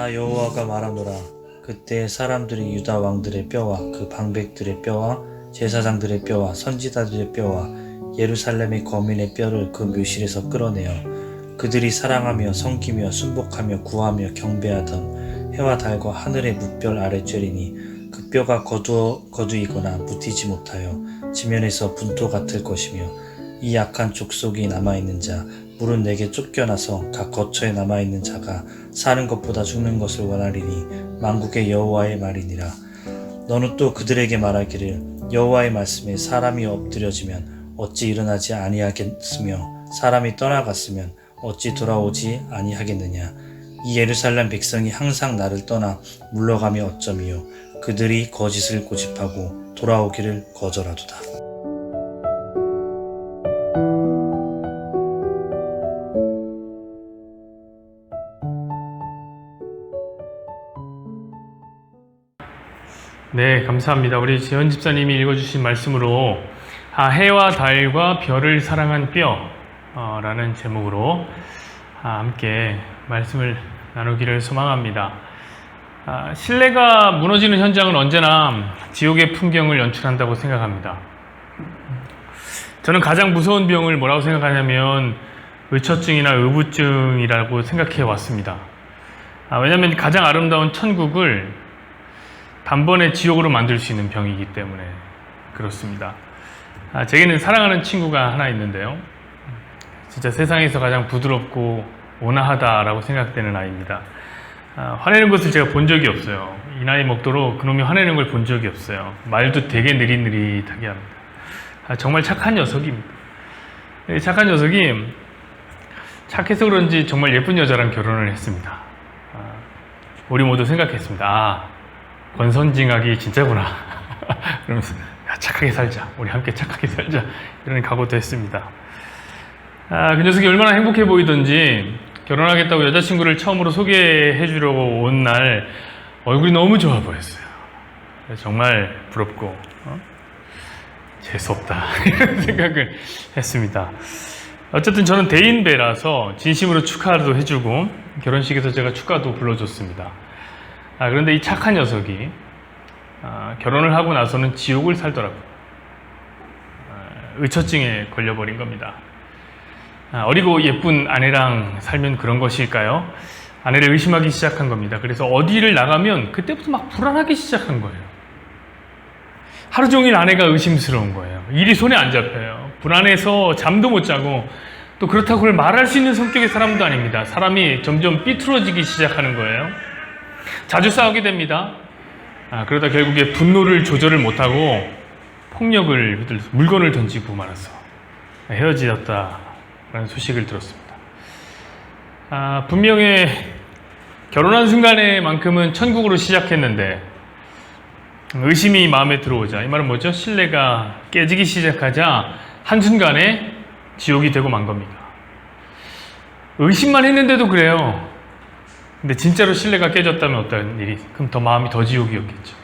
나 여호와가 말하노라. 그때 사람들이 유다 왕들의 뼈와 그 방백들의 뼈와 제사장들의 뼈와 선지자들의 뼈와 예루살렘의 거민의 뼈를 그 묘실에서 끌어내어 그들이 사랑하며 섬기며 순복하며 구하며 경배하던 해와 달과 하늘의 무별 아래 쬐리니 그 뼈가 거두이거나 묻히지 못하여 지면에서 분토 같을 것이며 이 약한 족속이 남아있는 자 물은 내게 쫓겨나서 각 거처에 남아있는 자가 사는 것보다 죽는 것을 원하리니 만국의 여호와의 말이니라. 너는 또 그들에게 말하기를 여호와의 말씀에 사람이 엎드려지면 어찌 일어나지 아니하겠으며 사람이 떠나갔으면 어찌 돌아오지 아니하겠느냐. 이 예루살렘 백성이 항상 나를 떠나 물러가며 어쩌미요. 그들이 거짓을 고집하고 돌아오기를 거절하도다. 네, 감사합니다. 우리 지현 집사님이 읽어주신 말씀으로 해와 달과 별을 사랑한 뼈라는 제목으로 함께 말씀을 나누기를 소망합니다. 신뢰가 무너지는 현장은 언제나 지옥의 풍경을 연출한다고 생각합니다. 저는 가장 무서운 병을 뭐라고 생각하냐면 의처증이나 의부증이라고 생각해 왔습니다. 왜냐하면 가장 아름다운 천국을 단번에 지옥으로 만들 수 있는 병이기 때문에 그렇습니다. 제게는 사랑하는 친구가 하나 있는데요. 진짜 세상에서 가장 부드럽고 온화하다라고 생각되는 아이입니다. 화내는 것을 제가 본 적이 없어요. 이 나이 먹도록 그놈이 화내는 걸 본 적이 없어요. 말도 되게 느릿느릿하게 합니다. 정말 착한 녀석입니다. 착한 녀석이 착해서 그런지 정말 예쁜 여자랑 결혼을 했습니다. 우리 모두 생각했습니다. 권선징악이 진짜구나. 그러면서 착하게 살자. 우리 함께 착하게 살자. 이런 각오도 했습니다. 그 녀석이 얼마나 행복해 보이던지 결혼하겠다고 여자친구를 처음으로 소개해 주려고 온 날 얼굴이 너무 좋아 보였어요. 정말 부럽고 재수없다 이런 생각을 했습니다. 어쨌든 저는 대인배라서 진심으로 축하도 해주고 결혼식에서 제가 축가도 불러줬습니다. 그런데 이 착한 녀석이 결혼을 하고 나서는 지옥을 살더라고요. 의처증에 걸려버린 겁니다. 어리고 예쁜 아내랑 살면 그런 것일까요? 아내를 의심하기 시작한 겁니다. 그래서 어디를 나가면 그때부터 막 불안하기 시작한 거예요. 하루 종일 아내가 의심스러운 거예요. 일이 손에 안 잡혀요. 불안해서 잠도 못 자고 또 그렇다고 그걸 말할 수 있는 성격의 사람도 아닙니다. 사람이 점점 삐뚤어지기 시작하는 거예요. 자주 싸우게 됩니다. 그러다 결국에 분노를 조절을 못하고 폭력을 휘둘러서 물건을 던지고 말아서 헤어지었다라는 소식을 들었습니다. 분명히 결혼한 순간에만큼은 천국으로 시작했는데 의심이 마음에 들어오자, 이 말은 뭐죠? 신뢰가 깨지기 시작하자 한순간에 지옥이 되고 만 겁니다. 의심만 했는데도 그래요. 근데 진짜로 신뢰가 깨졌다면 어떤 일이? 그럼 더 마음이 더 지옥이었겠죠.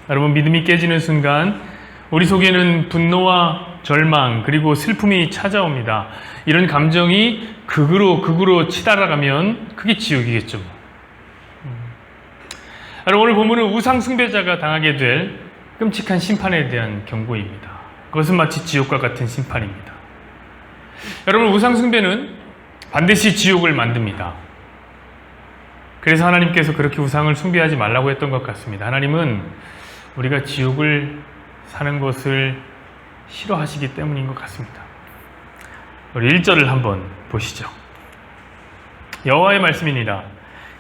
여러분, 믿음이 깨지는 순간 우리 속에는 분노와 절망 그리고 슬픔이 찾아옵니다. 이런 감정이 극으로 치달아가면 그게 지옥이겠죠. 여러분, 오늘 본문은 우상 숭배자가 당하게 될 끔찍한 심판에 대한 경고입니다. 그것은 마치 지옥과 같은 심판입니다. 여러분, 우상 숭배는 반드시 지옥을 만듭니다. 그래서 하나님께서 그렇게 우상을 숭배하지 말라고 했던 것 같습니다. 하나님은 우리가 지옥을 사는 것을 싫어하시기 때문인 것 같습니다. 우리 1절을 한번 보시죠. 여호와의 말씀이니라.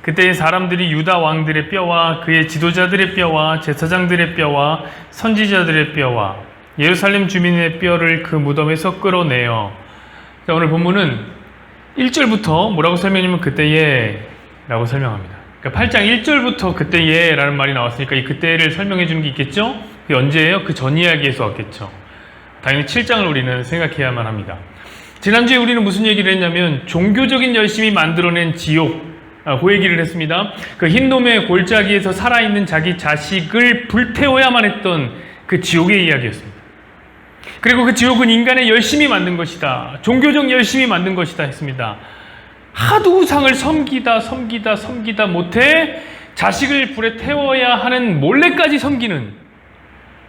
그때 사람들이 유다 왕들의 뼈와 그의 지도자들의 뼈와 제사장들의 뼈와 선지자들의 뼈와 예루살렘 주민의 뼈를 그 무덤에서 끌어내어. 오늘 본문은 1절부터 뭐라고 설명하냐면 그때에 라고 설명합니다. 그러니까 8장 1절부터 그때에 라는 말이 나왔으니까 이 그때를 설명해 주는 게 있겠죠? 그게 언제예요? 그 전 이야기에서 왔겠죠. 당연히 7장을 우리는 생각해야만 합니다. 지난주에 우리는 무슨 얘기를 했냐면 종교적인 열심이 만들어낸 지옥, 그 얘기를 했습니다. 그 흰놈의 골짜기에서 살아있는 자기 자식을 불태워야만 했던 그 지옥의 이야기였습니다. 그리고 그 지옥은 인간의 열심이 만든 것이다. 종교적 열심이 만든 것이다 했습니다. 하도 우상을 섬기다 못해 자식을 불에 태워야 하는 몰래까지 섬기는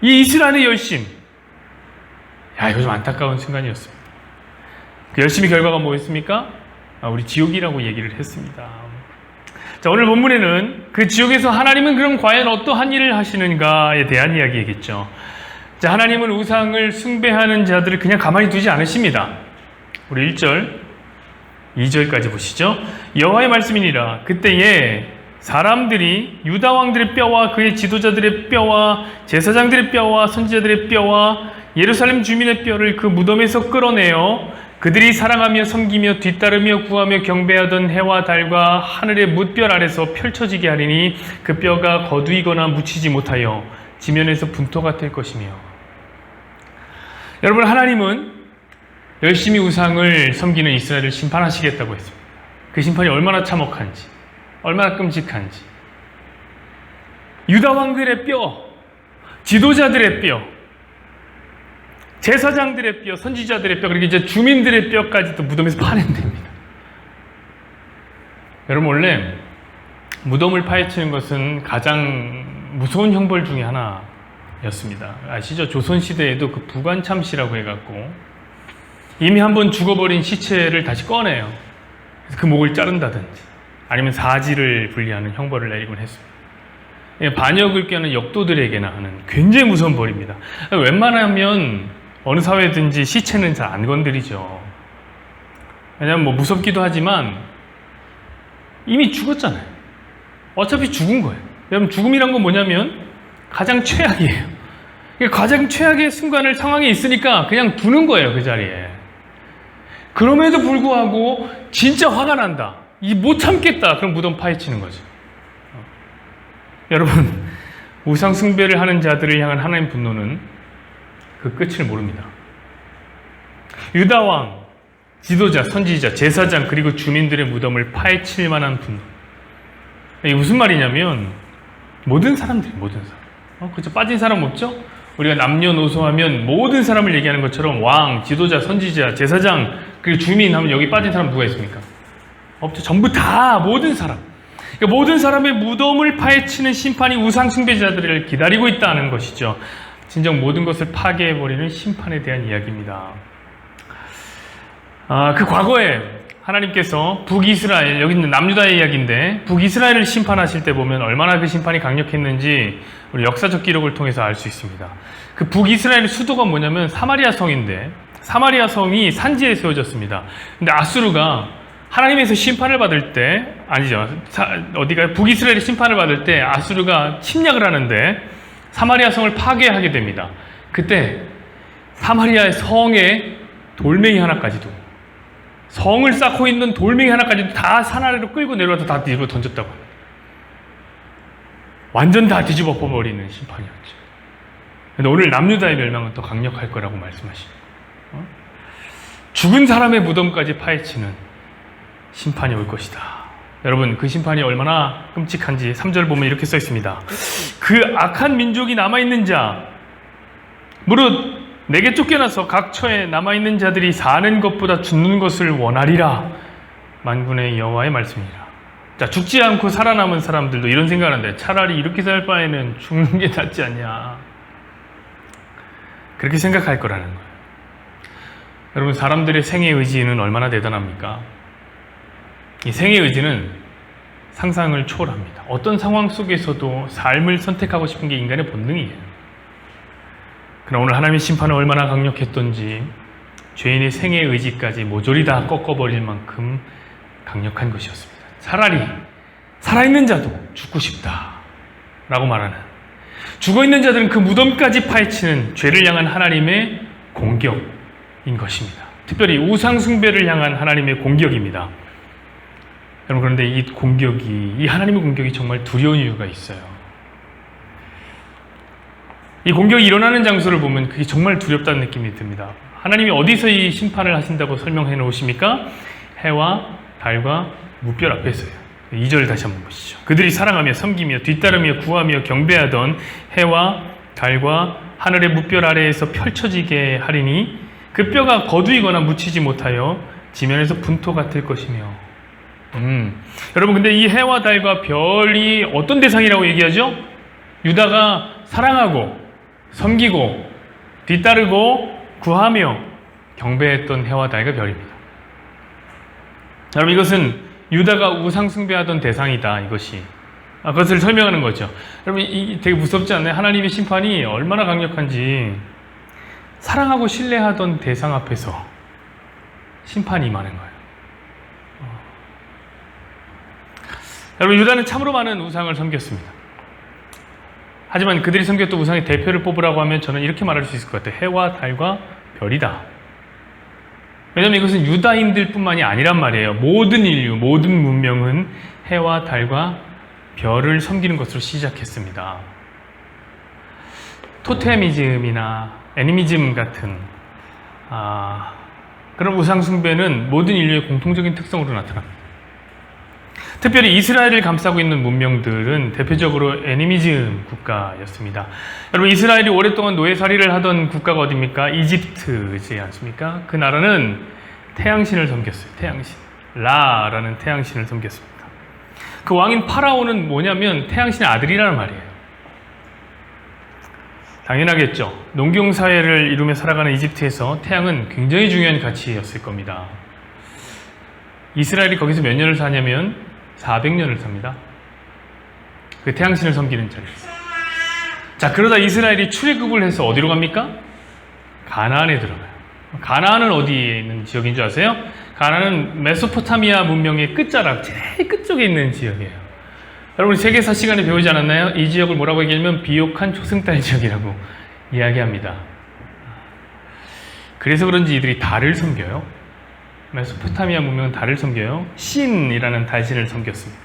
이 이스라엘의 열심. 이거 좀 안타까운 순간이었습니다. 그 열심의 결과가 뭐였습니까? 우리 지옥이라고 얘기를 했습니다. 자, 오늘 본문에는 그 지옥에서 하나님은 그럼 과연 어떠한 일을 하시는가에 대한 이야기이겠죠. 자, 하나님은 우상을 숭배하는 자들을 그냥 가만히 두지 않으십니다. 우리 1절, 2절까지 보시죠. 여호와의 말씀이니라. 그때에 사람들이 유다 왕들의 뼈와 그의 지도자들의 뼈와 제사장들의 뼈와 선지자들의 뼈와 예루살렘 주민의 뼈를 그 무덤에서 끌어내어 그들이 사랑하며 섬기며 뒤따르며 구하며 경배하던 해와 달과 하늘의 뭇별 아래서 펼쳐지게 하리니 그 뼈가 거두이거나 묻히지 못하여 지면에서 분토가 될 것이며. 여러분, 하나님은 열심히 우상을 섬기는 이스라엘을 심판하시겠다고 했습니다. 그 심판이 얼마나 참혹한지, 얼마나 끔찍한지. 유다 왕들의 뼈, 지도자들의 뼈, 제사장들의 뼈, 선지자들의 뼈, 그리고 이제 주민들의 뼈까지도 무덤에서 파낸답니다. 여러분, 원래 무덤을 파헤치는 것은 가장 무서운 형벌 중에 하나였습니다. 아시죠? 조선시대에도 그 부관참시라고 해갖고 이미 한번 죽어버린 시체를 다시 꺼내요. 그래서 그 목을 자른다든지 아니면 사지를 분리하는 형벌을 내리곤 했습니다. 반역을 꾀하는 역도들에게나 하는 굉장히 무서운 벌입니다. 웬만하면 어느 사회든지 시체는 잘 안 건드리죠. 왜냐하면 뭐 무섭기도 하지만 이미 죽었잖아요. 어차피 죽은 거예요. 여러분, 죽음이란 건 뭐냐면 가장 최악이에요. 가장 최악의 순간을 상황에 있으니까 그냥 두는 거예요, 그 자리에. 그럼에도 불구하고 진짜 화가 난다. 못 참겠다. 그럼 무덤 파헤치는 거죠. 여러분, 우상 숭배를 하는 자들을 향한 하나님 분노는 그 끝을 모릅니다. 유다 왕, 지도자, 선지자, 제사장 그리고 주민들의 무덤을 파헤칠 만한 분노. 이게 무슨 말이냐면 모든 사람들, 그죠? 빠진 사람 없죠? 우리가 남녀노소하면 모든 사람을 얘기하는 것처럼 왕, 지도자, 선지자, 제사장 그리고 주민 하면 여기 빠진 사람 누가 있습니까? 없죠. 전부 다 모든 사람. 그러니까 모든 사람의 무덤을 파헤치는 심판이 우상 숭배자들을 기다리고 있다는 것이죠. 진정 모든 것을 파괴해버리는 심판에 대한 이야기입니다. 그 과거에 하나님께서 북이스라엘, 여기 있는 남유다의 이야기인데 북이스라엘을 심판하실 때 보면 얼마나 그 심판이 강력했는지 우리 역사적 기록을 통해서 알 수 있습니다. 그 북이스라엘의 수도가 뭐냐면 사마리아 성인데 사마리아 성이 산지에 세워졌습니다. 근데 아수르가 하나님에서 심판을 받을 때, 아니죠, 북이스라엘이 심판을 받을 때 아수르가 침략을 하는데 사마리아 성을 파괴하게 됩니다. 그때 사마리아의 성에 돌멩이 하나까지도, 성을 쌓고 있는 돌멩이 하나까지도 다 산 아래로 끌고 내려와서 다 뒤집어 던졌다고 합니다. 완전 다 뒤집어 버리는 심판이었죠. 근데 오늘 남유다의 멸망은 더 강력할 거라고 말씀하십니다. 죽은 사람의 무덤까지 파헤치는 심판이 올 것이다. 여러분, 그 심판이 얼마나 끔찍한지 3절 보면 이렇게 써 있습니다. 그 악한 민족이 남아있는 자, 무릇 내게 쫓겨나서 각 처에 남아있는 자들이 사는 것보다 죽는 것을 원하리라. 만군의 여호와의 말씀이라. 자, 죽지 않고 살아남은 사람들도 이런 생각을 하는데 차라리 이렇게 살 바에는 죽는 게 낫지 않냐. 그렇게 생각할 거라는 거예요. 여러분, 사람들의 생의 의지는 얼마나 대단합니까? 이 생의 의지는 상상을 초월합니다. 어떤 상황 속에서도 삶을 선택하고 싶은 게 인간의 본능이에요. 그러나 오늘 하나님의 심판은 얼마나 강력했던지 죄인의 생의 의지까지 모조리 다 꺾어버릴 만큼 강력한 것이었습니다. 차라리 살아있는 자도 죽고 싶다 라고 말하는, 죽어있는 자들은 그 무덤까지 파헤치는 죄를 향한 하나님의 공격인 것입니다. 특별히 우상 숭배를 향한 하나님의 공격입니다. 여러분, 그런데 이 하나님의 공격이 정말 두려운 이유가 있어요. 이 공격이 일어나는 장소를 보면 그게 정말 두렵다는 느낌이 듭니다. 하나님이 어디서 이 심판을 하신다고 설명해 놓으십니까? 해와 달과 무별 앞에서요. 2절 다시 한번 보시죠. 그들이 사랑하며 섬기며 뒤따르며 구하며 경배하던 해와 달과 하늘의 무별 아래에서 펼쳐지게 하리니 그 뼈가 거두이거나 묻히지 못하여 지면에서 분토 같을 것이며. 여러분, 근데 이 해와 달과 별이 어떤 대상이라고 얘기하죠? 유다가 사랑하고 섬기고 뒤따르고 구하며 경배했던 해와 달과 별입니다. 여러분, 이것은 유다가 우상 숭배하던 대상이다, 이것이. 그것을 설명하는 거죠. 여러분, 이 되게 무섭지 않나요? 하나님의 심판이 얼마나 강력한지. 사랑하고 신뢰하던 대상 앞에서 심판이 임하는 거예요. 여러분, 유다는 참으로 많은 우상을 섬겼습니다. 하지만 그들이 섬겼던 우상의 대표를 뽑으라고 하면 저는 이렇게 말할 수 있을 것 같아요. 해와 달과 별이다. 왜냐하면 이것은 유다인들 뿐만이 아니란 말이에요. 모든 인류, 모든 문명은 해와 달과 별을 섬기는 것으로 시작했습니다. 토테미즘이나 애니미즘 같은 그런 우상 숭배는 모든 인류의 공통적인 특성으로 나타납니다. 특별히 이스라엘을 감싸고 있는 문명들은 대표적으로 애니미즘 국가였습니다. 여러분, 이스라엘이 오랫동안 노예살이를 하던 국가가 어디입니까? 이집트지 않습니까? 그 나라는 태양신을 섬겼어요. 태양신. 라라는 태양신을 섬겼습니다. 그 왕인 파라오는 뭐냐면 태양신의 아들이라는 말이에요. 당연하겠죠. 농경사회를 이루며 살아가는 이집트에서 태양은 굉장히 중요한 가치였을 겁니다. 이스라엘이 거기서 몇 년을 사냐면 400년을 삽니다. 그 태양신을 섬기는 자리에서. 자, 그러다 이스라엘이 출애굽을 해서 어디로 갑니까? 가나안에 들어가요. 가나안은 어디에 있는 지역인 줄 아세요? 가나안은 메소포타미아 문명의 끝자락, 제일 끝쪽에 있는 지역이에요. 여러분, 세계사 시간에 배우지 않았나요? 이 지역을 뭐라고 얘기하면 비옥한 초승달 지역이라고 이야기합니다. 그래서 그런지 이들이 달을 섬겨요. 메소포타미아 문명은 달을 섬겨요. 신이라는 달신을 섬겼습니다.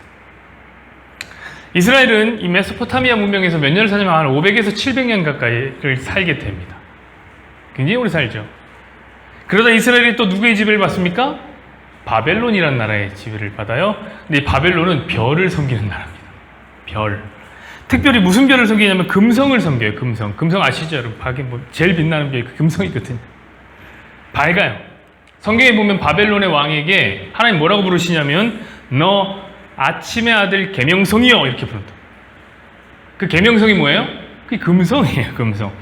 이스라엘은 이 메소포타미아 문명에서 몇 년을 사냐면 한 500에서 700년 가까이를 살게 됩니다. 굉장히 오래 살죠. 그러다 이스라엘이 또 누구의 지배를 받습니까? 바벨론이라는 나라의 지배를 받아요. 근데 이 바벨론은 별을 섬기는 나라입니다. 별. 특별히 무슨 별을 섬기냐면 금성을 섬겨요. 금성. 금성 아시죠, 여러분? 밖에 뭐 제일 빛나는 별이 그 금성이거든요. 밝아요. 성경에 보면 바벨론의 왕에게 하나님 뭐라고 부르시냐면 너 아침의 아들 계명성이여 이렇게 부른다. 그 계명성이 뭐예요? 그게 금성이에요. 금성.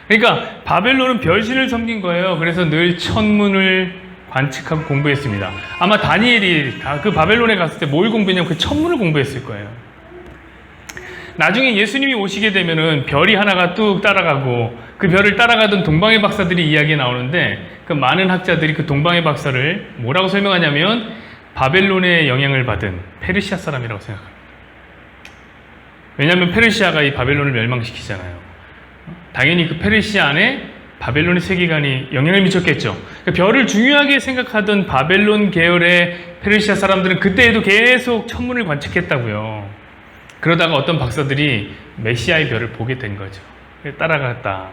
그러니까 바벨론은 별신을 섬긴 거예요. 그래서 늘 천문을 관측하고 공부했습니다. 아마 다니엘이 그 바벨론에 갔을 때 뭘 공부했냐면 그 천문을 공부했을 거예요. 나중에 예수님이 오시게 되면은 별이 하나가 뚝 따라가고 그 별을 따라가던 동방의 박사들이 이야기에 나오는데 그 많은 학자들이 그 동방의 박사를 뭐라고 설명하냐면 바벨론의 영향을 받은 페르시아 사람이라고 생각합니다. 왜냐하면 페르시아가 이 바벨론을 멸망시키잖아요. 당연히 그 페르시아 안에 바벨론의 세계관이 영향을 미쳤겠죠. 그러니까 별을 중요하게 생각하던 바벨론 계열의 페르시아 사람들은 그때에도 계속 천문을 관측했다고요. 그러다가 어떤 박사들이 메시아의 별을 보게 된 거죠. 따라갔다.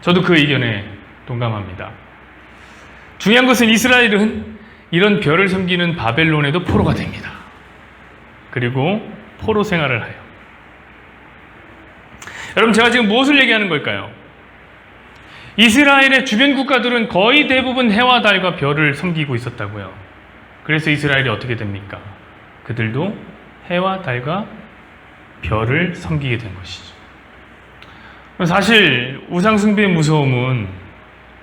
저도 그 의견에 동감합니다. 중요한 것은 이스라엘은 이런 별을 섬기는 바벨론에도 포로가 됩니다. 그리고 포로 생활을 해요. 여러분, 제가 지금 무엇을 얘기하는 걸까요? 이스라엘의 주변 국가들은 거의 대부분 해와 달과 별을 섬기고 있었다고요. 그래서 이스라엘이 어떻게 됩니까? 그들도 해와 달과 별을 섬기게 된 것이죠. 사실 우상숭배의 무서움은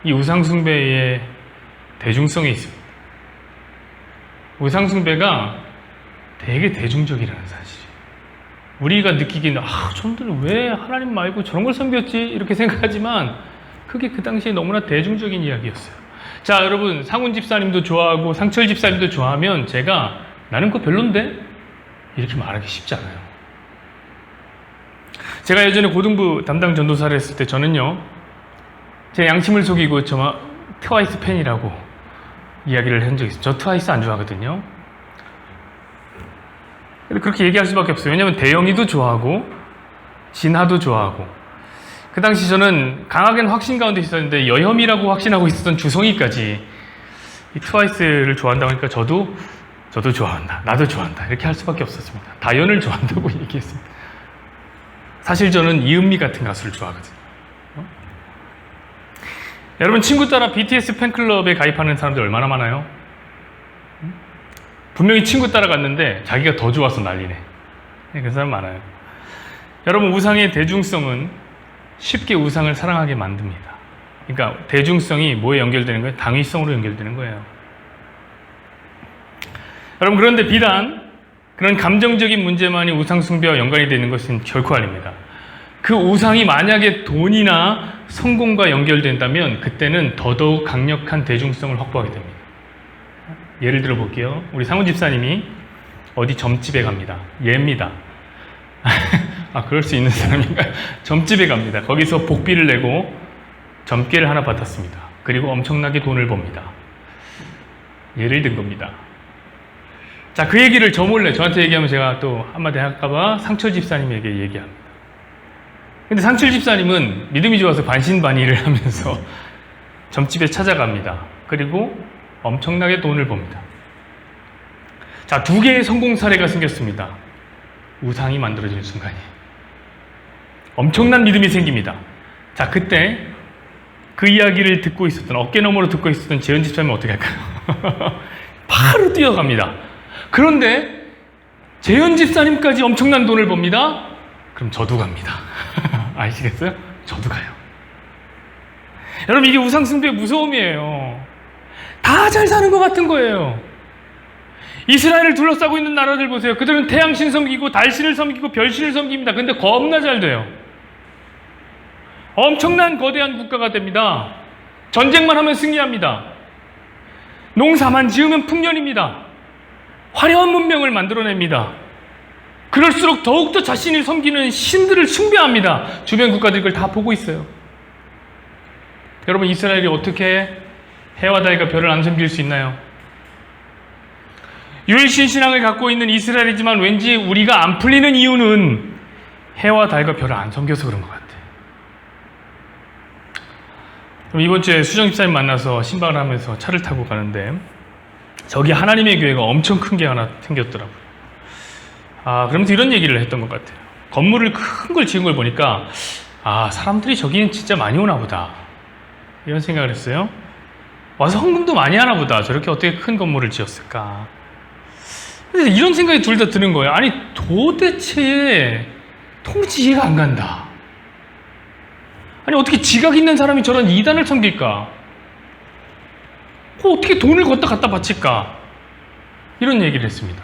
이 우상숭배의 대중성에 있습니다. 우상숭배가 되게 대중적이라는 사실이에요. 우리가 느끼기는 저들은 왜 하나님 말고 저런 걸 섬겼지? 이렇게 생각하지만 그게 그 당시에 너무나 대중적인 이야기였어요. 자, 여러분, 상훈 집사님도 좋아하고 상철 집사님도 좋아하면 제가 나는 그거 별론데? 이렇게 말하기 쉽지 않아요. 제가 예전에 고등부 담당 전도사를 했을 때 저는요, 제 양심을 속이고 트와이스 팬이라고 이야기를 한 적이 있어요. 저 트와이스 안 좋아하거든요. 그렇게 얘기할 수밖에 없어요. 왜냐하면 대영이도 좋아하고 진하도 좋아하고, 그 당시 저는 강하게는 확신 가운데 있었는데 여혐이라고 확신하고 있었던 주성이까지 이 트와이스를 좋아한다고 하니까 저도 좋아한다, 나도 좋아한다 이렇게 할 수밖에 없었습니다. 다연을 좋아한다고 얘기했습니다. 사실 저는 이은미 같은 가수를 좋아하거든요. 여러분, 친구 따라 BTS 팬클럽에 가입하는 사람들 얼마나 많아요? 분명히 친구 따라갔는데 자기가 더 좋아서 난리네. 그런 사람 많아요. 여러분, 우상의 대중성은 쉽게 우상을 사랑하게 만듭니다. 그러니까 대중성이 뭐에 연결되는 거예요? 당위성으로 연결되는 거예요. 여러분, 그런데 비단 그런 감정적인 문제만이 우상 숭배와 연관이 되는 것은 결코 아닙니다. 그 우상이 만약에 돈이나 성공과 연결된다면 그때는 더더욱 강력한 대중성을 확보하게 됩니다. 예를 들어 볼게요. 우리 상훈 집사님이 어디 점집에 갑니다. 예입니다. 아, 그럴 수 있는 사람인가요? 점집에 갑니다. 거기서 복비를 내고 점괘를 하나 받았습니다. 그리고 엄청나게 돈을 법니다. 예를 든 겁니다. 자, 그 얘기를 저 몰래 저한테 얘기하면 제가 또 한마디 할까봐 상철 집사님에게 얘기합니다. 근데 상철 집사님은 믿음이 좋아서 반신반의를 하면서 점집에 찾아갑니다. 그리고 엄청나게 돈을 법니다. 자, 두 개의 성공 사례가 생겼습니다. 우상이 만들어지는 순간이에요. 엄청난 믿음이 생깁니다. 자, 그때 그 이야기를 듣고 있었던, 어깨너머로 듣고 있었던 재현 집사님은 어떻게 할까요? 바로 뛰어갑니다. 그런데 재현 집사님까지 엄청난 돈을 법니다. 그럼 저도 갑니다. 아시겠어요? 저도 가요. 여러분, 이게 우상 숭배의 무서움이에요. 다 잘 사는 것 같은 거예요. 이스라엘을 둘러싸고 있는 나라들 보세요. 그들은 태양신 섬기고 달신을 섬기고 별신을 섬깁니다. 근데 겁나 잘 돼요. 엄청난 거대한 국가가 됩니다. 전쟁만 하면 승리합니다. 농사만 지으면 풍년입니다. 화려한 문명을 만들어냅니다. 그럴수록 더욱더 자신을 섬기는 신들을 숭배합니다. 주변 국가들이 그걸 다 보고 있어요. 여러분, 이스라엘이 어떻게 해와 달과 별을 안 섬길 수 있나요? 유일신 신앙을 갖고 있는 이스라엘이지만 왠지 우리가 안 풀리는 이유는 해와 달과 별을 안 섬겨서 그런 것 같아요. 그럼 이번 주에 수정 집사님 만나서 신방을 하면서 차를 타고 가는데 저기 하나님의 교회가 엄청 큰 게 하나 생겼더라고요. 그러면서 이런 얘기를 했던 것 같아요. 건물을 큰 걸 지은 걸 보니까 사람들이 저기는 진짜 많이 오나 보다, 이런 생각을 했어요. 와서 헌금도 많이 하나 보다. 저렇게 어떻게 큰 건물을 지었을까. 그래서 이런 생각이 둘 다 드는 거예요. 아니, 도대체 도무지 이해가 안 간다. 아니, 어떻게 지각 있는 사람이 저런 이단을 섬길까? 어떻게 돈을 걷다 갖다 바칠까? 이런 얘기를 했습니다.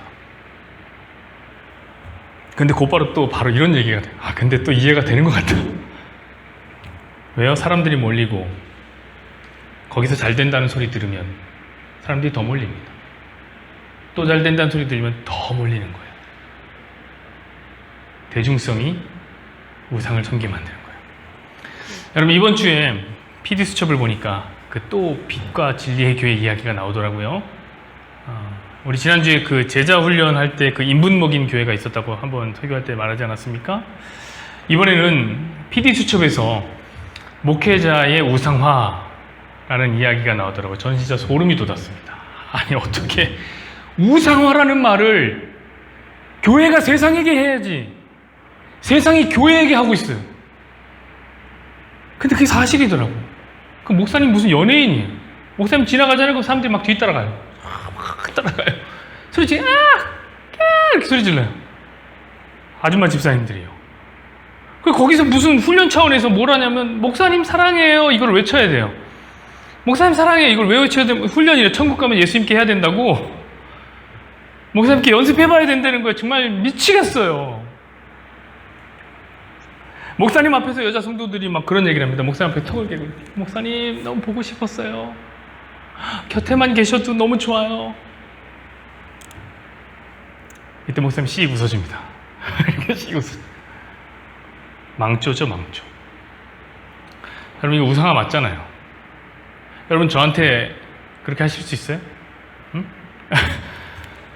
근데 곧바로 또 바로 이런 얘기가 돼요. 근데 또 이해가 되는 것 같다. 왜요? 사람들이 몰리고 거기서 잘 된다는 소리 들으면 사람들이 더 몰립니다. 또 잘 된다는 소리 들으면 더 몰리는 거예요. 대중성이 우상을 섬기게 만드는 거예요. 여러분, 이번 주에 PD수첩을 보니까 그 또 빛과 진리의 교회 이야기가 나오더라고요. 우리 지난주에 그 제자 훈련할 때 그 인분 먹인 교회가 있었다고 한번 설교할 때 말하지 않았습니까? 이번에는 PD수첩에서 목회자의 우상화라는 이야기가 나오더라고요. 전 진짜 소름이 돋았습니다. 아니, 어떻게 우상화라는 말을 교회가 세상에게 해야지, 세상이 교회에게 하고 있어요. 근데 그게 사실이더라고요. 그 목사님 무슨 연예인이에요. 목사님 지나가잖아요. 그럼 사람들이 막 뒤따라가요. 막 따라가요. 소리 지르, 이렇게 소리 질러요. 아줌마 집사님들이요. 거기서 무슨 훈련 차원에서 뭘 하냐면, 목사님 사랑해요, 이걸 외쳐야 돼요. 목사님 사랑해요, 이걸 왜 외쳐야 돼요? 훈련이래. 천국 가면 예수님께 해야 된다고. 목사님께 연습해봐야 된다는 거예요. 정말 미치겠어요. 목사님 앞에서 여자 성도들이 막 그런 얘기를 합니다. 목사님 앞에 턱을 깨고, 목사님 너무 보고 싶었어요. 곁에만 계셔도 너무 좋아요. 이때 목사님 씩 웃어줍니다. 씩 웃어. 망조죠, 망조. 여러분, 이거 우상화 맞잖아요. 여러분, 저한테 그렇게 하실 수 있어요? 응?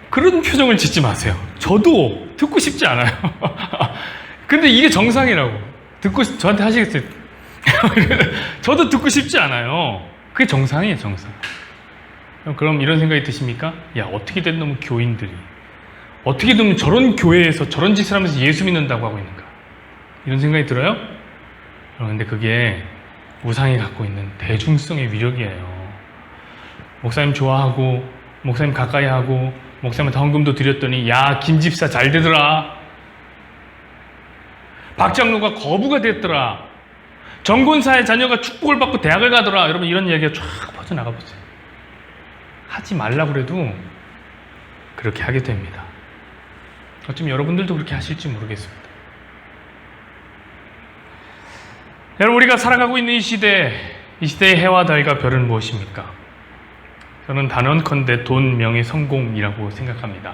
그런 표정을 짓지 마세요. 저도 듣고 싶지 않아요. 근데 이게 정상이라고. 저한테 하시겠어요? 저도 듣고 싶지 않아요. 그게 정상이에요, 정상. 그럼 이런 생각이 드십니까? 야, 어떻게든 너무 교인들이 어떻게든 저런 교회에서 저런 짓을 하면서 예수 믿는다고 하고 있는가, 이런 생각이 들어요? 그런데 그게 우상이 갖고 있는 대중성의 위력이에요. 목사님 좋아하고 목사님 가까이 하고 목사님한테 헌금도 드렸더니 야, 김 집사 잘 되더라. 박 장로가 거부가 됐더라. 정권사의 자녀가 축복을 받고 대학을 가더라. 여러분 이런 얘기가 쫙 퍼져나가 보세요. 하지 말라고 그래도 그렇게 하게 됩니다. 어쩌면 여러분들도 그렇게 하실지 모르겠습니다. 여러분 우리가 살아가고 있는 이 시대의 해와 달과 별은 무엇입니까? 저는 단언컨대 돈, 명예, 성공이라고 생각합니다.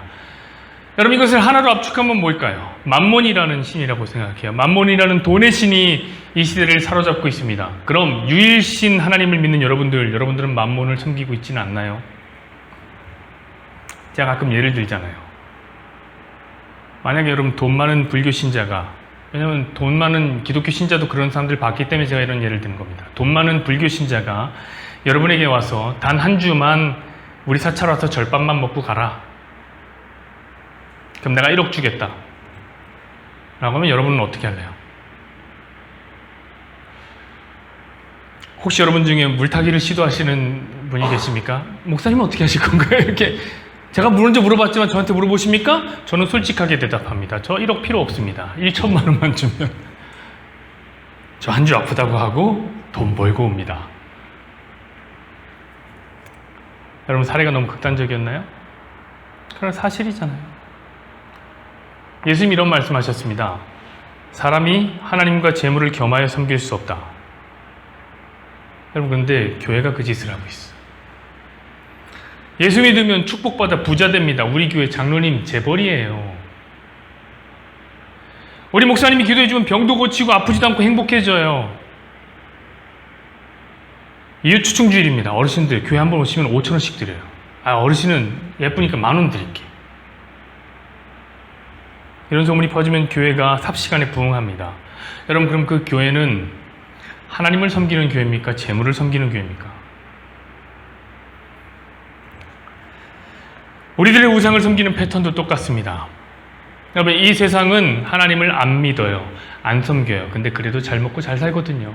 여러분 이것을 하나로 압축하면 뭘까요? 만몬이라는 신이라고 생각해요. 만몬이라는 돈의 신이 이 시대를 사로잡고 있습니다. 그럼 유일신 하나님을 믿는 여러분들은 만몬을 섬기고 있지는 않나요? 제가 가끔 예를 들잖아요. 만약에 여러분 돈 많은 불교 신자가, 왜냐면 돈 많은 기독교 신자도 그런 사람들 봤기 때문에 제가 이런 예를 드는 겁니다. 돈 많은 불교 신자가 여러분에게 와서 단 한 주만 우리 사찰 와서 절밥만 먹고 가라. 그럼 내가 1억 주겠다. 라고 하면 여러분은 어떻게 할래요? 혹시 여러분 중에 물타기를 시도하시는 분이 계십니까? 목사님은 어떻게 하실 건가요? 이렇게 제가 먼저 물어봤지만 저한테 물어보십니까? 저는 솔직하게 대답합니다. 저 1억 필요 없습니다. 1천만 원만 주면 저 한 주 아프다고 하고 돈 벌고 옵니다. 여러분 사례가 너무 극단적이었나요? 그건 사실이잖아요. 예수님이 이런 말씀하셨습니다. 사람이 하나님과 재물을 겸하여 섬길 수 없다. 여러분 그런데 교회가 그 짓을 하고 있어요. 예수 믿으면 축복받아 부자 됩니다. 우리 교회 장로님 재벌이에요. 우리 목사님이 기도해주면 병도 고치고 아프지도 않고 행복해져요. 이웃추충주일입니다. 어르신들 교회 한번 오시면 5,000원씩 드려요. 어르신은 예쁘니까 10,000원 드릴게요. 이런 소문이 퍼지면 교회가 삽시간에 부흥합니다. 여러분 그럼 그 교회는 하나님을 섬기는 교회입니까? 재물을 섬기는 교회입니까? 우리들의 우상을 섬기는 패턴도 똑같습니다. 여러분 이 세상은 하나님을 안 믿어요. 안 섬겨요. 근데 그래도 잘 먹고 잘 살거든요.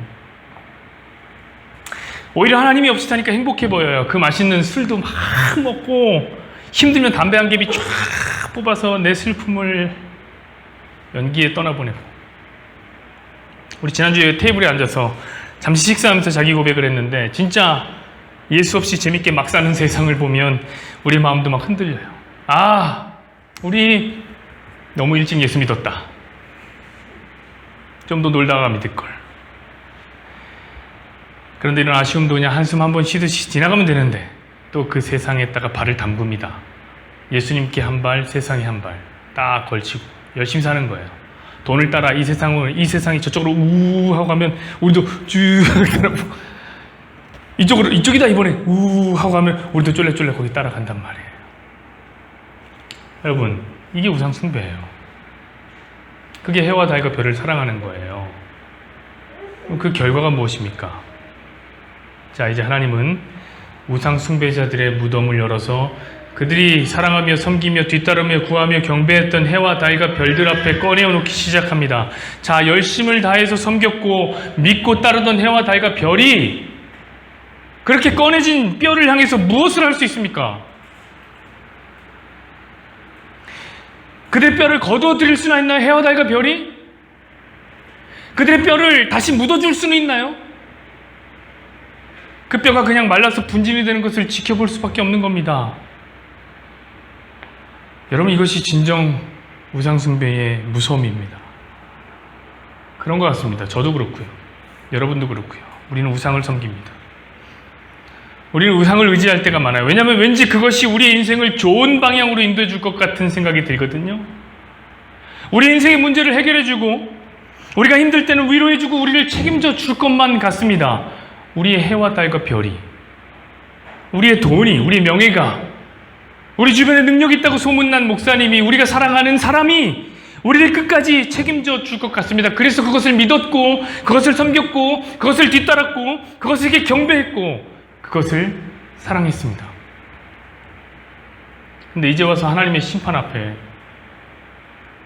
오히려 하나님이 없이 사니까 행복해 보여요. 그 맛있는 술도 막 먹고 힘들면 담배 한 개비 쫙 뽑아서 내 슬픔을 연기에 떠나보내고. 우리 지난주에 테이블에 앉아서 잠시 식사하면서 자기 고백을 했는데 진짜 예수 없이 재밌게 막 사는 세상을 보면 우리 마음도 막 흔들려요. 우리 너무 일찍 예수 믿었다. 좀 더 놀다가 믿을걸. 그런데 이런 아쉬움도 그냥 한숨 한번 쉬듯이 지나가면 되는데 또 그 세상에다가 발을 담굽니다. 예수님께 한 발, 세상에 한 발 딱 걸치고 열심히 사는 거예요. 돈을 따라 이 세상이 저쪽으로 우 하고 가면 우리도 쭉 따라가고 이쪽이다 이번에 우 하고 가면 우리도 쫄래쫄래 거기 따라간단 말이에요. 여러분 이게 우상 숭배예요. 그게 해와 달과 별을 사랑하는 거예요. 그 결과가 무엇입니까? 자, 이제 하나님은 우상 숭배자들의 무덤을 열어서 그들이 사랑하며 섬기며 뒤따르며 구하며 경배했던 해와 달과 별들 앞에 꺼내어놓기 시작합니다. 자, 열심을 다해서 섬겼고 믿고 따르던 해와 달과 별이 그렇게 꺼내진 뼈를 향해서 무엇을 할 수 있습니까? 그들의 뼈를 거두어드릴 수나 있나요? 해와 달과 별이? 그들의 뼈를 다시 묻어줄 수는 있나요? 그 뼈가 그냥 말라서 분진이 되는 것을 지켜볼 수밖에 없는 겁니다. 여러분 이것이 진정 우상숭배의 무서움입니다. 그런 것 같습니다. 저도 그렇고요. 여러분도 그렇고요. 우리는 우상을 섬깁니다. 우리는 우상을 의지할 때가 많아요. 왜냐하면 왠지 그것이 우리의 인생을 좋은 방향으로 인도해 줄 것 같은 생각이 들거든요. 우리 인생의 문제를 해결해 주고 우리가 힘들 때는 위로해 주고 우리를 책임져 줄 것만 같습니다. 우리의 해와 달과 별이, 우리의 돈이, 우리의 명예가, 우리 주변에 능력 있다고 소문난 목사님이, 우리가 사랑하는 사람이 우리를 끝까지 책임져 줄 것 같습니다. 그래서 그것을 믿었고 그것을 섬겼고 그것을 뒤따랐고 그것에게 경배했고 그것을 사랑했습니다. 근데 이제 와서 하나님의 심판 앞에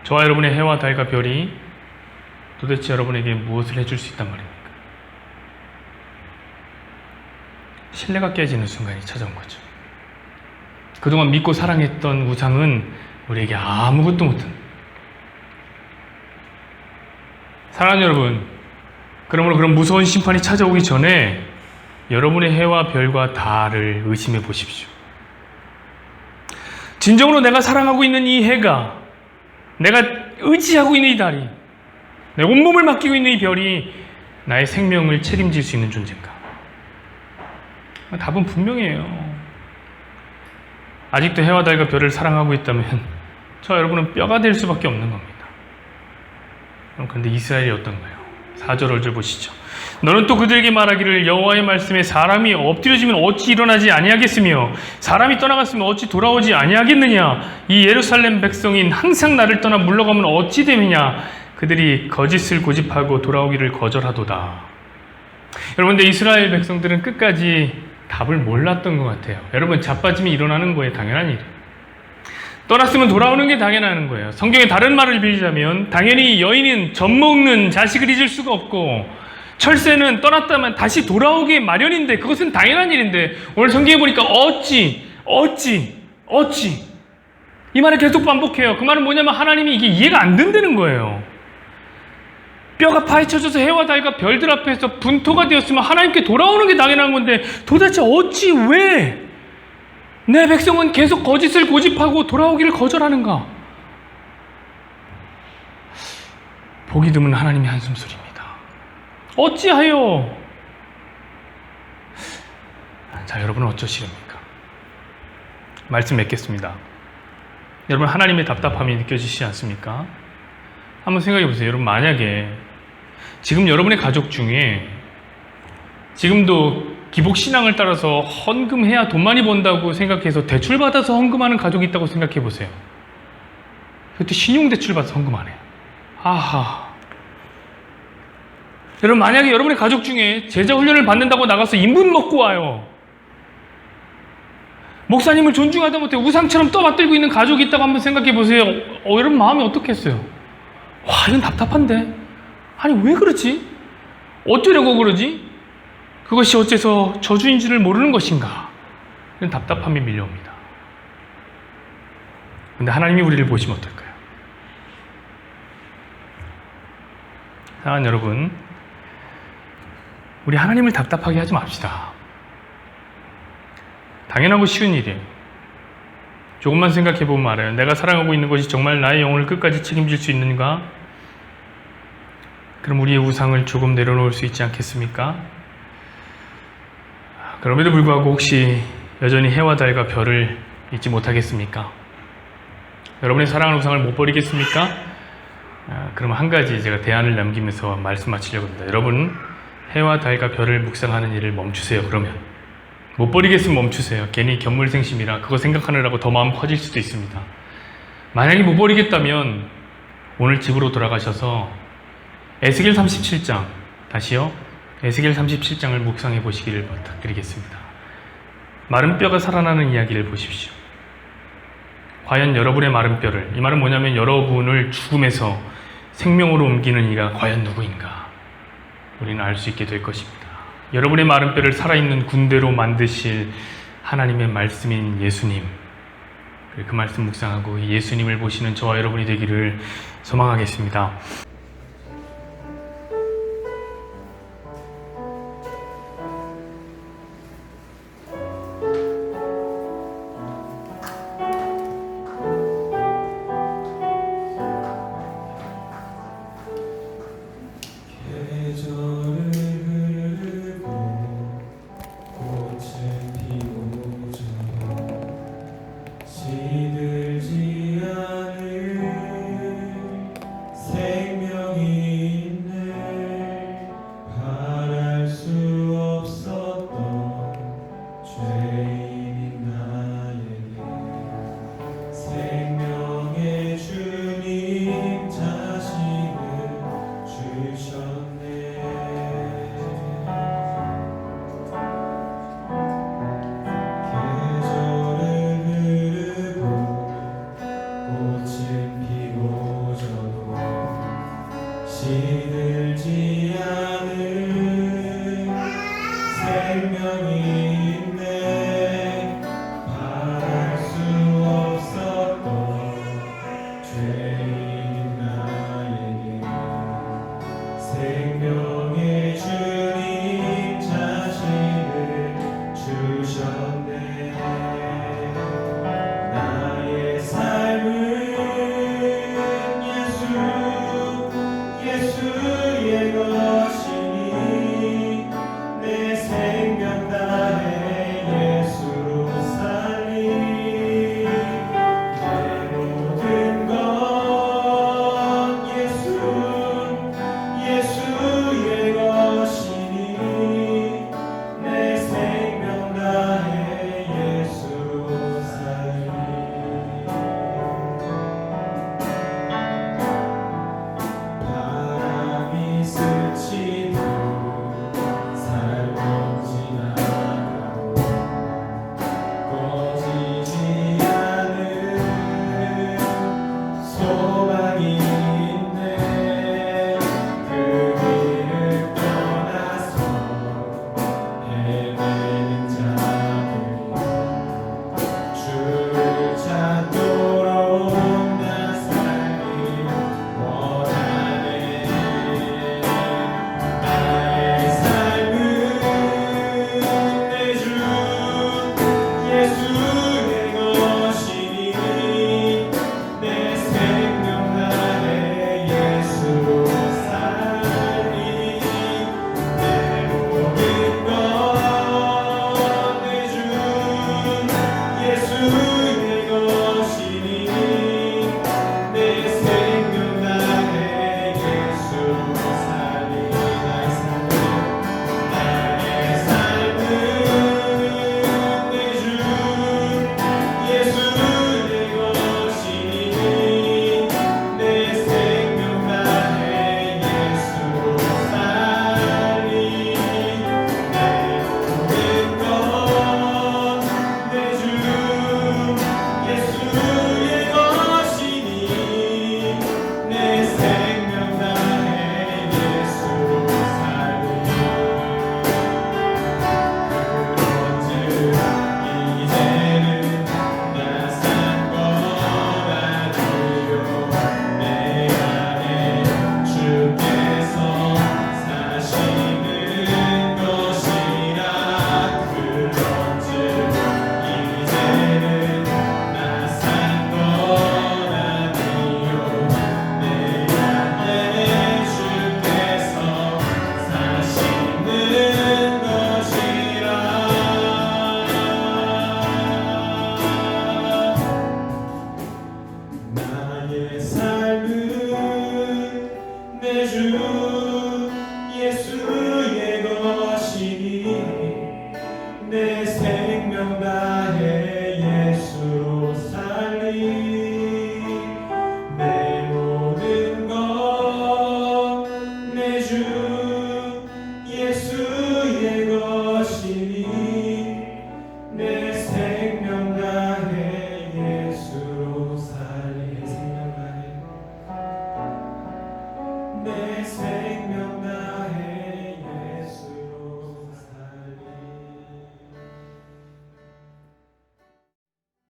저와 여러분의 해와 달과 별이 도대체 여러분에게 무엇을 해줄 수 있단 말입니까? 신뢰가 깨지는 순간이 찾아온 거죠. 그동안 믿고 사랑했던 우상은 우리에게 아무것도 못한. 사랑하는 여러분, 그러므로 그런 무서운 심판이 찾아오기 전에 여러분의 해와 별과 달을 의심해 보십시오. 진정으로 내가 사랑하고 있는 이 해가, 내가 의지하고 있는 이 달이, 내 온몸을 맡기고 있는 이 별이 나의 생명을 책임질 수 있는 존재인가? 답은 분명해요. 아직도 해와 달과 별을 사랑하고 있다면 저 여러분은 뼈가 될 수밖에 없는 겁니다. 그런데 이스라엘이 어떤가요? 4절 5절 보시죠. 너는 또 그들에게 말하기를 여호와의 말씀에 사람이 엎드려지면 어찌 일어나지 아니하겠으며 사람이 떠나갔으면 어찌 돌아오지 아니하겠느냐. 이 예루살렘 백성인 항상 나를 떠나 물러가면 어찌 되느냐. 그들이 거짓을 고집하고 돌아오기를 거절하도다. 여러분들, 이스라엘 백성들은 끝까지 답을 몰랐던 것 같아요. 여러분, 자빠짐이 일어나는 거예요. 당연한 일이에요. 떠났으면 돌아오는 게 당연한 거예요. 성경에 다른 말을 빌리자면 당연히 여인은 젖 먹는 자식을 잊을 수가 없고 철새는 떠났다면 다시 돌아오기 마련인데 그것은 당연한 일인데 오늘 성경에 보니까 어찌 이 말을 계속 반복해요. 그 말은 뭐냐면 하나님이 이게 이해가 안 된다는 거예요. 뼈가 파헤쳐져서 해와 달과 별들 앞에서 분토가 되었으면 하나님께 돌아오는 게 당연한 건데 도대체 어찌 왜 내 백성은 계속 거짓을 고집하고 돌아오기를 거절하는가? 보기 드문 하나님의 한숨소리입니다. 어찌하여? 자, 여러분은 어쩌시렵니까? 말씀 맺겠습니다. 여러분, 하나님의 답답함이 느껴지시지 않습니까? 한번 생각해 보세요. 여러분, 만약에 지금 여러분의 가족 중에 지금도 기복신앙을 따라서 헌금해야 돈 많이 번다고 생각해서 대출받아서 헌금하는 가족이 있다고 생각해 보세요. 그때 신용대출받아서 헌금하네요. 아하. 여러분, 만약에 여러분의 가족 중에 제자훈련을 받는다고 나가서 인분 먹고 와요. 목사님을 존중하다 못해 우상처럼 떠받들고 있는 가족이 있다고 한번 생각해 보세요. 여러분 마음이 어떻겠어요? 와, 이건 답답한데. 아니, 왜 그러지? 어쩌려고 그러지? 그것이 어째서 저주인 줄을 모르는 것인가? 이런 답답함이 밀려옵니다. 근데 하나님이 우리를 보시면 어떨까요? 사랑하는 여러분, 우리 하나님을 답답하게 하지 맙시다. 당연하고 쉬운 일이에요. 조금만 생각해 보면 알아요. 내가 사랑하고 있는 것이 정말 나의 영혼을 끝까지 책임질 수 있는가? 그럼 우리의 우상을 조금 내려놓을 수 있지 않겠습니까? 그럼에도 불구하고 혹시 여전히 해와 달과 별을 잊지 못하겠습니까? 여러분의 사랑하는 우상을 못 버리겠습니까? 그럼 한 가지 제가 대안을 남기면서 말씀 마치려고 합니다. 여러분, 해와 달과 별을 묵상하는 일을 멈추세요. 그러면 못 버리겠으면 멈추세요. 괜히 견물생심이라 그거 생각하느라고 더 마음 커질 수도 있습니다. 만약에 못 버리겠다면 오늘 집으로 돌아가셔서 에스겔 37장, 다시요, 에스겔 37장을 묵상해 보시기를 부탁드리겠습니다. 마른 뼈가 살아나는 이야기를 보십시오. 과연 여러분의 마른 뼈를, 이 말은 뭐냐면 여러분을 죽음에서 생명으로 옮기는 이가 과연 누구인가? 우리는 알 수 있게 될 것입니다. 여러분의 마른 뼈를 살아있는 군대로 만드실 하나님의 말씀인 예수님, 그 말씀 묵상하고 예수님을 보시는 저와 여러분이 되기를 소망하겠습니다. 시들지 않을 생명 자도